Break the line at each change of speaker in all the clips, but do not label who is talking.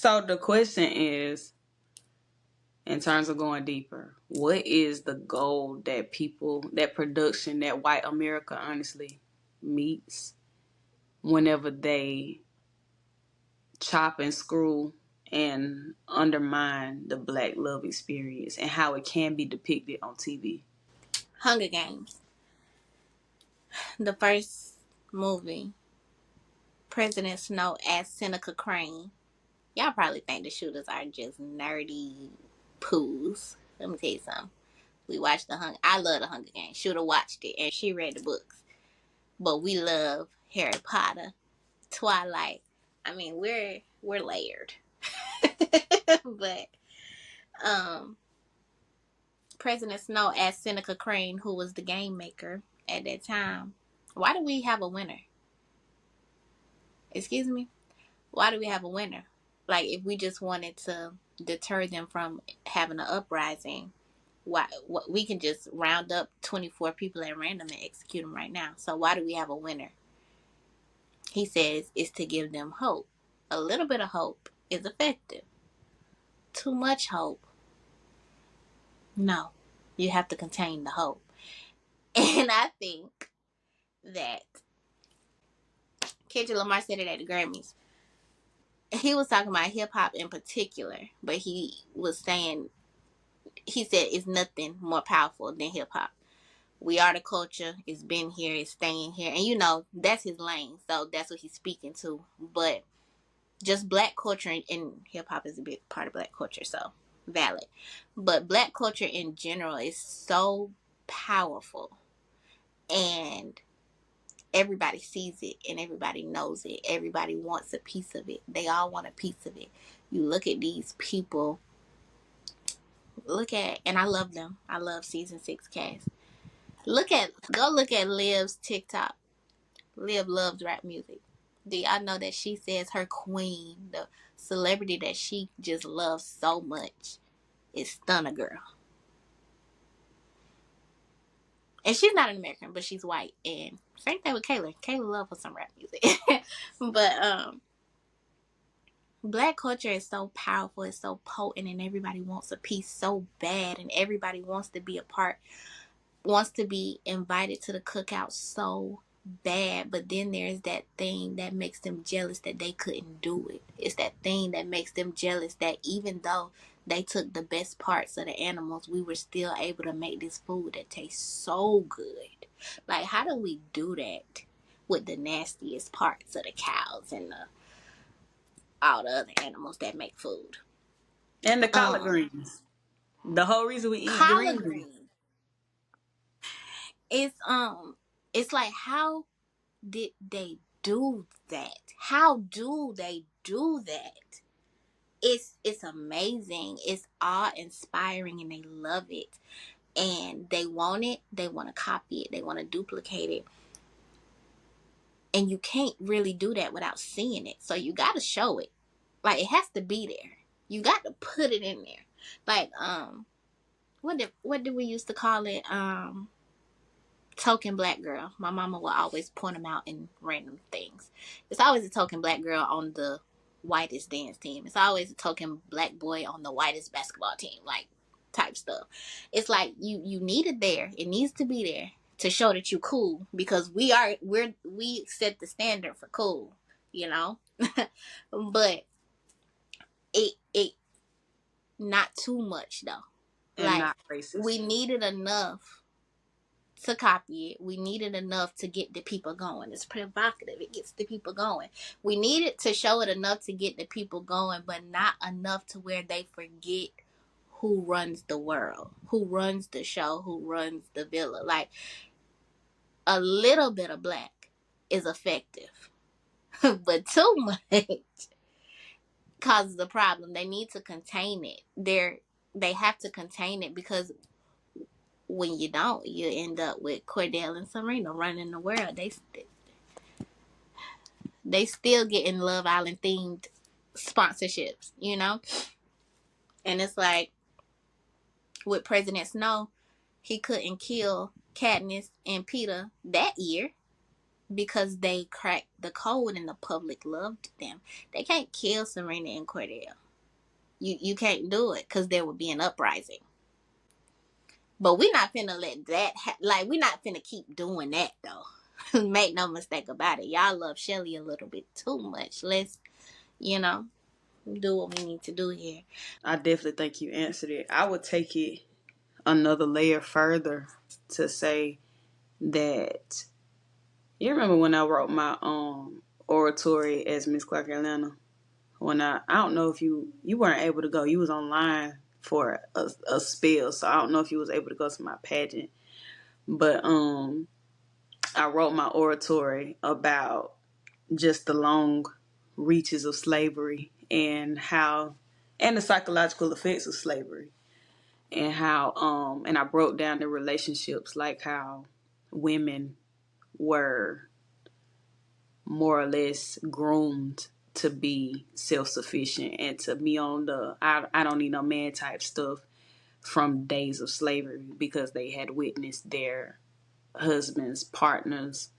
So the question is, in terms of going deeper, what is the goal that people, that production, that white America honestly meets whenever they chop and screw and undermine the black love experience and how it can be depicted on TV?
Hunger Games, the first movie, President Snow as Seneca Crane. Y'all probably think the shooters are just nerdy poos. Let me tell you something. We watched I love the Hunger Games. Shoulda watched it, and she read the books. But we love Harry Potter, Twilight. I mean, we're layered. But um, President Snow as Seneca Crane, who was the game maker at that time. Why do we have a winner? Excuse me? Why do we have a winner? Like, if we just wanted to deter them from having an uprising, why? What, we can just round up 24 people at random and execute them right now. So why do we have a winner? He says it's to give them hope. A little bit of hope is effective. Too much hope, no. You have to contain the hope. And I think that Kendrick Lamar said it at the Grammys. He was talking about hip hop in particular, but he was saying, he said it's nothing more powerful than hip hop. We are the culture. It's been here. It's staying here. And that's his lane. So that's what he's speaking to. But just black culture and hip hop is a big part of black culture. So valid. But black culture in general is so powerful. And everybody sees it and everybody knows it. Everybody wants a piece of it. They all want a piece of it. You look at these people. And I love them. I love season 6 cast. Go look at Liv's TikTok. Liv loves rap music. Do y'all know that she says her queen, the celebrity that she just loves so much, is Stunner Girl? And she's not an American, but she's white. And same thing with Kayla. Kayla loves her some rap music. But black culture is so powerful, it's so potent, and everybody wants a piece so bad, and everybody wants to be a part, wants to be invited to the cookout so bad. But then there's that thing that makes them jealous that they couldn't do it. It's that thing that makes them jealous that even though they took the best parts of the animals, we were still able to make this food that tastes so good. Like, how do we do that with the nastiest parts of the cows and all the other animals that make food?
And the collard
um
greens. The whole reason we eat
Collard
greens.
green. It's like, how did they do that? How do they do that? It's amazing. It's awe inspiring, and they love it. And they want it. They want to copy it. They want to duplicate it. And you can't really do that without seeing it. So you got to show it. Like, it has to be there. You got to put it in there. Like, what did we used to call it? Token black girl. My mama will always point them out in random things. It's always a token black girl on the whitest dance team. It's always a token black boy on the whitest basketball team, like, type stuff. It's like you need it there. It needs to be there to show that you cool, because we set the standard for cool, you know. But it not too much though.
And
Like,
not racist.
we needed enough to copy it. We needed enough to get the people going. It's provocative. It gets the people going. We needed to show it enough to get the people going, but not enough to where they forget who runs the world, who runs the show, who runs the villa. Like, a little bit of black is effective, but too much causes a problem. They need to contain it. They have to contain it, because when you don't, you end up with Cordell and Serena running the world. They still getting Love Island themed sponsorships, you know? And it's like, with President Snow, he couldn't kill Katniss and Peter that year. because they cracked the code and the public loved them. They can't kill Serena and Cordell. You can't do it because there would be an uprising. But we not finna let that like we not finna keep doing that though. Make no mistake about it. Y'all love Shelly a little bit too much. Let's, you know, do what we need to do here.
I definitely think you answered it. I would take it another layer further to say that you remember when I wrote my oratory as Miss Clark Atlanta? When I don't know if you weren't able to go. You was online for a spell, so I don't know if you was able to go to my pageant. But I wrote my oratory about just the long reaches of slavery and the psychological effects of slavery, and how and I broke down the relationships, like how women were more or less groomed to be self-sufficient and to be on the I don't need no man type stuff from days of slavery, because they had witnessed their husbands, partners,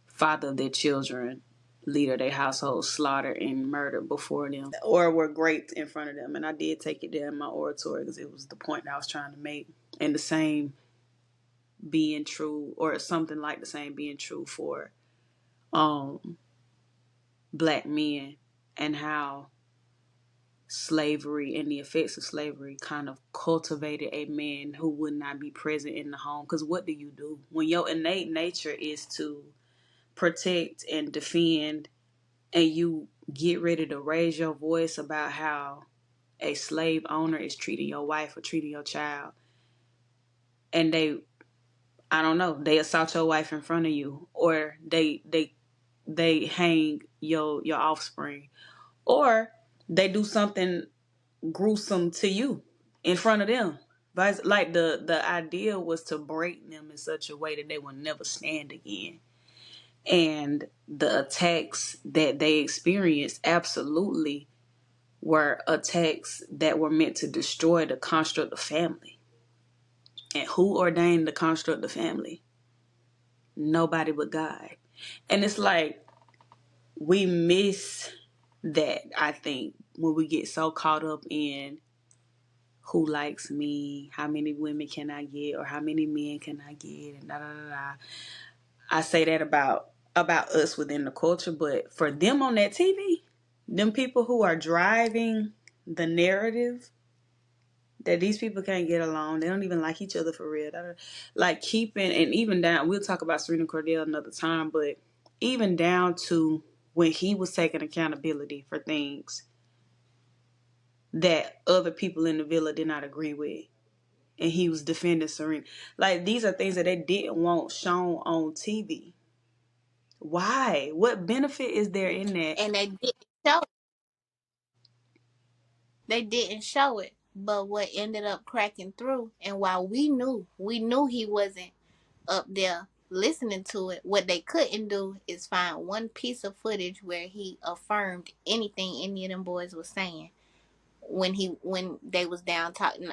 father of their children, leader of their household slaughtered and murdered before them, or were raped in front of them. And I did take it down in my oratory because it was the point I was trying to make. And the same being true, or something like the same being true for black men, and how slavery and the effects of slavery kind of cultivated a man who would not be present in the home. Because what do you do when your innate nature is to protect and defend, and you get ready to raise your voice about how a slave owner is treating your wife or treating your child, and I don't know, they assault your wife in front of you, or they hang your offspring, or they do something gruesome to you in front of them. But like the idea was to break them in such a way that they will never stand again. And the attacks that they experienced absolutely were attacks that were meant to destroy the construct of family. And who ordained the construct of family? Nobody but God. And it's like we miss that, I think, when we get so caught up in who likes me, how many women can I get, or how many men can I get, and da da da da. I say that about us within the culture, but for them on that TV, them people who are driving the narrative that these people can't get along, they don't even like each other for real. Like keeping, and even down, we'll talk about Serena Cordell another time, but even down to when he was taking accountability for things that other people in the villa did not agree with, and he was defending Serena. Like, these are things that they didn't want shown on TV. Why? What benefit is there in that?
And show they didn't show it. But what ended up cracking through, and while we knew he wasn't up there listening to it, what they couldn't do is find one piece of footage where he affirmed anything any of them boys was saying when they was down talking.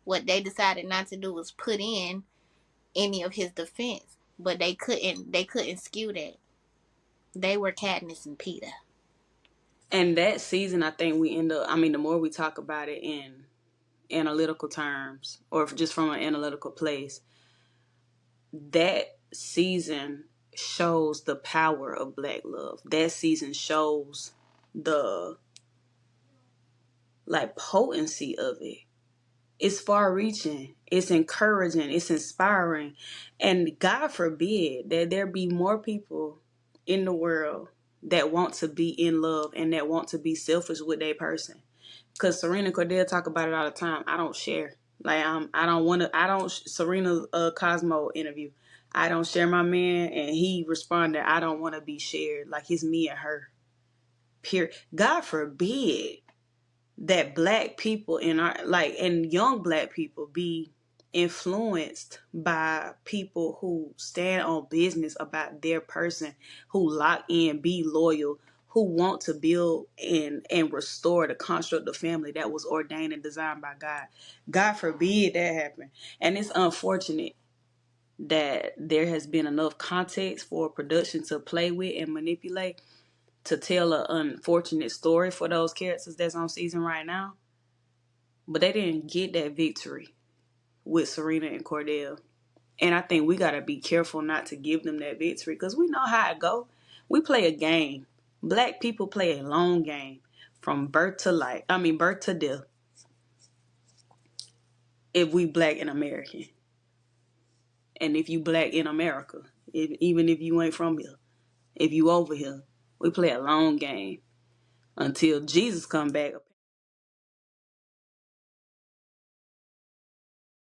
What they decided not to do was put in any of his defense, but they couldn't skew that. They were Katniss and Peeta.
And that season, I think we end up, I mean, the more we talk about it in analytical terms, or just from an analytical place, that season shows the power of black love. That season shows the like potency of it. It's far reaching, it's encouraging, it's inspiring. And God forbid that there be more people in the world that want to be in love and that want to be selfish with their person. Because Serena Cordell talk about it all the time. I don't share. Like, I don't want to. I don't. Serena Cosmo interview. I don't share my man, and he responded, "I don't want to be shared. Like, it's me and her. Period. God forbid that black people in our, like, and young black people be influenced by people who stand on business about their person, who lock in, be loyal, who want to build and restore the construct of family that was ordained and designed by God. God forbid that happen. And it's unfortunate that there has been enough context for production to play with and manipulate to tell an unfortunate story for those characters that's on season right now. But they didn't get that victory with Serena and Cordell. And I think we got to be careful not to give them that victory because we know how it go. We play a game. Black people play a long game from birth to life. I mean, birth to death. If we black and American. And if you black in America. Even if you ain't from here. If you over here. We play a long game until Jesus come back.